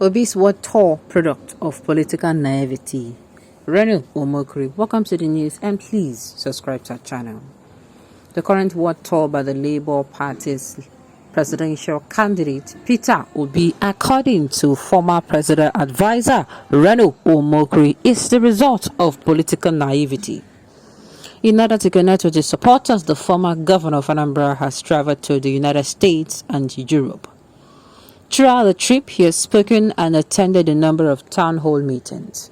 Obi's what tall product of political naivety. Renu Omokri, welcome to the news and please subscribe to our channel. The current word tour by the Labour Party's presidential candidate Peter Obi, according to former president advisor Renu Omokri, is the result of political naivety. In order to connect with his supporters, the former governor of Anambra has traveled to the United States and Europe. Throughout the trip, he has spoken and attended a number of town hall meetings.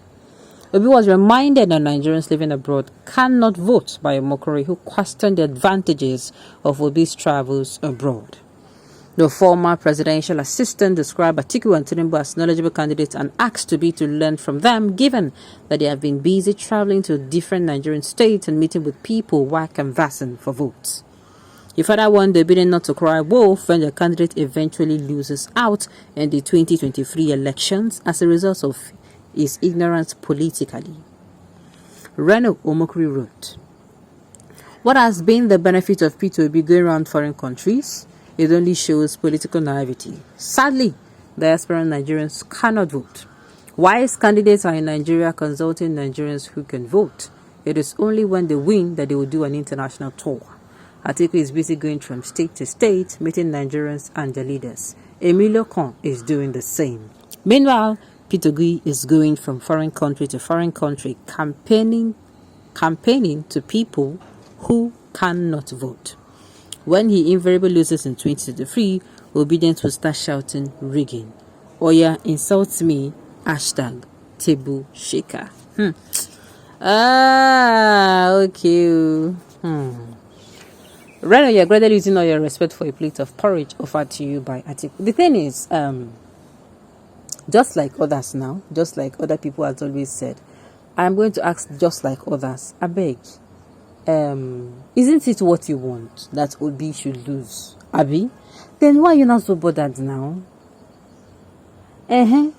Obi was reminded that Nigerians living abroad cannot vote by Omokri, who questioned the advantages of Obi's travels abroad. The former presidential assistant described Atiku and Tinubu as knowledgeable candidates and asked Obi to learn from them, given that they have been busy traveling to different Nigerian states and meeting with people while canvassing for votes. He further warned the Obidients not to cry wolf when the candidate eventually loses out in the 2023 elections as a result of his ignorance politically. Renu Omokri wrote, "What has been the benefit of Peter Obi going around foreign countries? It only shows political naivety. Sadly, diaspora Nigerians cannot vote. Wise candidates are in Nigeria consulting Nigerians who can vote. It is only when they win that they will do an international tour. Atiku is busy going from state to state, meeting Nigerians and their leaders. Emilio Khan is doing the same. Meanwhile, Peter Obi is going from foreign country to foreign country, campaigning to people who cannot vote. When he invariably loses in 2023, Obidients will start shouting, rigging. Oya insults me, hashtag table shaker." Okay. Renu, you're gradually losing all your respect for a plate of porridge offered to you by Atiku. The thing is, just like others now, just like other people has always said, I'm going to ask just like others. I beg. Isn't it what you want that Obi should lose? Abi? Then why are you not so bothered now? You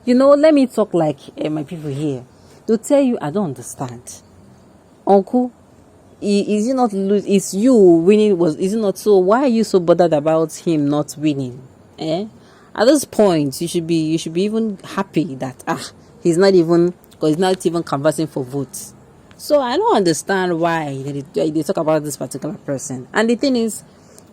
know, let me talk like my people here. They'll tell you, I don't understand. Uncle, is it not lose? Is you winning? Is it not so? Why are you so bothered about him not winning? At this point, you should be even happy that he's not even conversing for votes. So I don't understand why they talk about this particular person. And the thing is,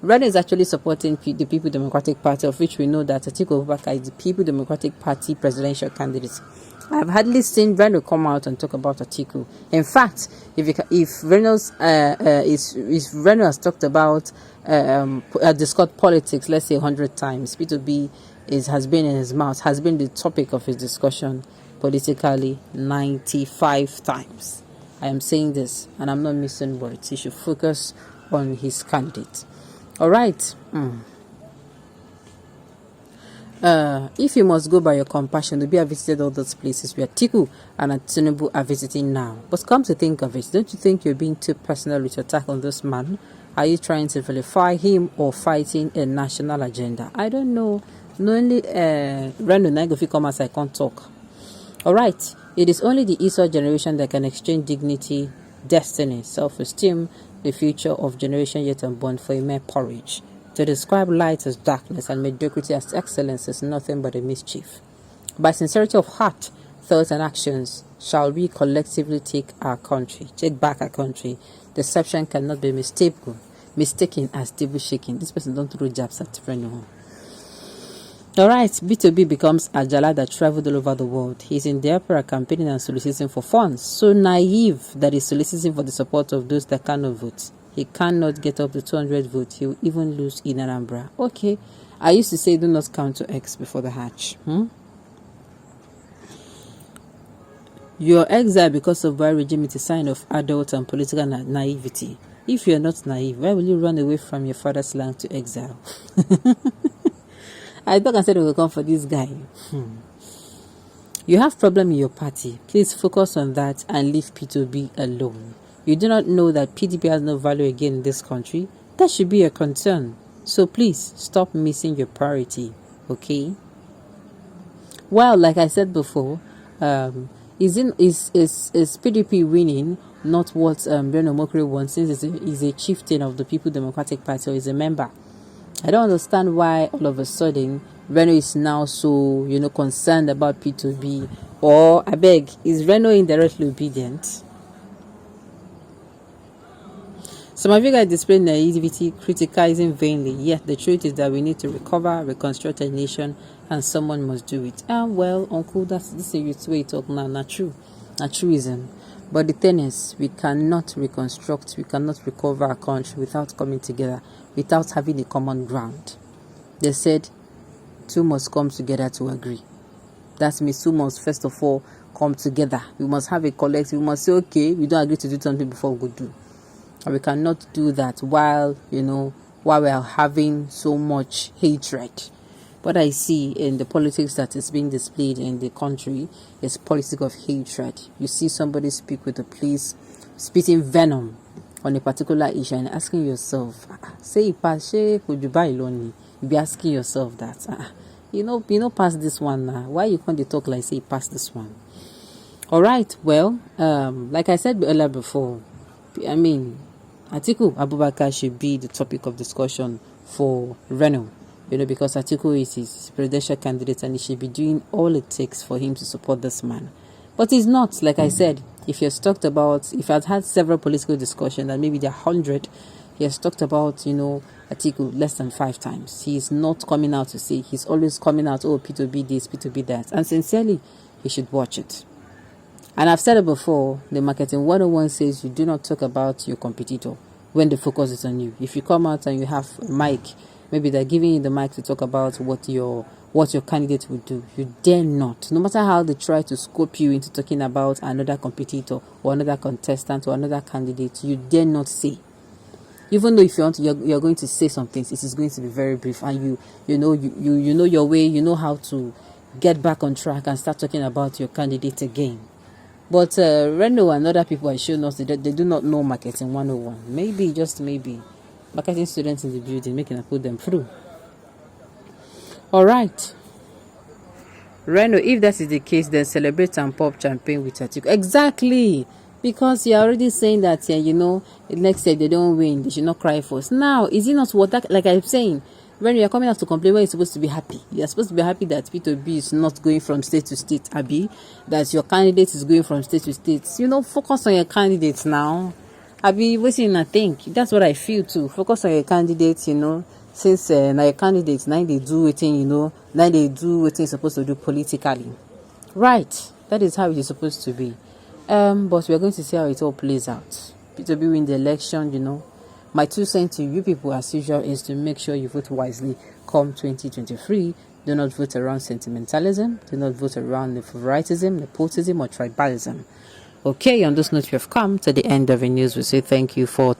Renu is actually supporting the People Democratic Party, of which we know that Atiku Abubakar is the People Democratic Party presidential candidate. I've hardly seen Renu come out and talk about Atiku. In fact, if Renu has talked about discussed politics, let's say 100 times, P2B has been in his mouth, has been the topic of his discussion politically 95 times. I am saying this and I'm not missing words. He should focus on his candidate. All right. If you must go by your compassion, Obi have visited all those places where Atiku and Tinubu are visiting now. But come to think of it, don't you think you're being too personal with your attack on this man? Are you trying to vilify him or fighting a national agenda? I don't know. Only Renu Naigo, if you come as I can't talk. All right. It is only the Esau generation that can exchange dignity, destiny, self-esteem, the future of generation yet unborn for a mere porridge. To describe light as darkness and mediocrity as excellence is nothing but a mischief. By sincerity of heart, thoughts and actions shall we collectively take back our country. Deception cannot be mistaken as devil shaking. This person don't throw jabs at anyone. Alright, B2B becomes Ajala that traveled all over the world. He's in the opera campaigning and soliciting for funds. So naive that he's soliciting for the support of those that cannot vote. He cannot get up to 200 votes. He will even lose in Anambra. Okay, I used to say do not count to X before the hatch. Your exile because of bad regime is a sign of adult and political naivety. If you're not naive, why will you run away from your father's land to exile? I thought I said we will come for this guy. You have problem in your party. Please focus on that and leave P2B alone. You do not know that PDP has no value again in this country? That should be a concern. So please stop missing your priority. Okay? Well, like I said before, is PDP winning not what Renu Omokri wants, since he's a chieftain of the People Democratic Party or is a member? I don't understand why all of a sudden Reno is now so, concerned about P2B? Or, I beg, is Reno indirectly obedient? Some of you guys display naivety, criticizing vainly, yet the truth is that we need to recover, reconstruct a nation, and someone must do it. Well, uncle, this is the way you talk now, not true. Not truism. But the thing is, we cannot reconstruct, we cannot recover our country without coming together, without having a common ground. They said, two must come together to agree. That means two must first of all come together. We must have a collective. We must say, okay, we don't agree to do something before we go do. And we cannot do that while we are having so much hatred. What I see in the politics that is being displayed in the country is politics of hatred. You see somebody speak with the police, spitting venom on a particular issue and asking yourself, say could you buy lonely? You be asking yourself that, pass this one now. Why you can't talk like say pass this one? All right. Well, like I said earlier before, Atiku Abubakar should be the topic of discussion for Reno, because Atiku is his presidential candidate and he should be doing all it takes for him to support this man. But he's not. Like I said, if I've had several political discussions, and maybe there are 100, he has talked about, Atiku less than 5 times. He's not coming out to say, he's always coming out, P2B this, P2B that. And sincerely, he should watch it. And I've said it before, the marketing 101 says you do not talk about your competitor when the focus is on you. If you come out and you have a mic, maybe they're giving you the mic to talk about what your candidate would do. You dare not. No matter how they try to scope you into talking about another competitor or another contestant or another candidate, you dare not say. Even though if you want to, you're going to say some things, it is going to be very brief, and you know your way, you know how to get back on track and start talking about your candidate again. But Reno and other people are showing us that they do not know marketing 101. Maybe, just maybe, marketing students in the building, making I put them through. All right. Reno, if that is the case, then celebrate and pop champagne with Atiku. Exactly. Because you're already saying that, next year they don't win, they should not cry for us. Now, is it not what that, like I'm saying, when you're coming out to complain, when you're supposed to be happy? You're supposed to be happy that P2B is not going from state to state, Abby. That your candidate is going from state to state. Focus on your candidates now. Abby, waiting and think. That's what I feel too. Focus on your candidates, since now your candidates, now they do it, now they do what they're supposed to do politically. Right. That is how it is supposed to be. But we're going to see how it all plays out. P2B win the election, My 2 cents to you people, as usual, is to make sure you vote wisely come 2023. Do not vote around sentimentalism. Do not vote around the favoritism, nepotism, or tribalism. Okay, on this note, we have come to the end of the news. We say thank you for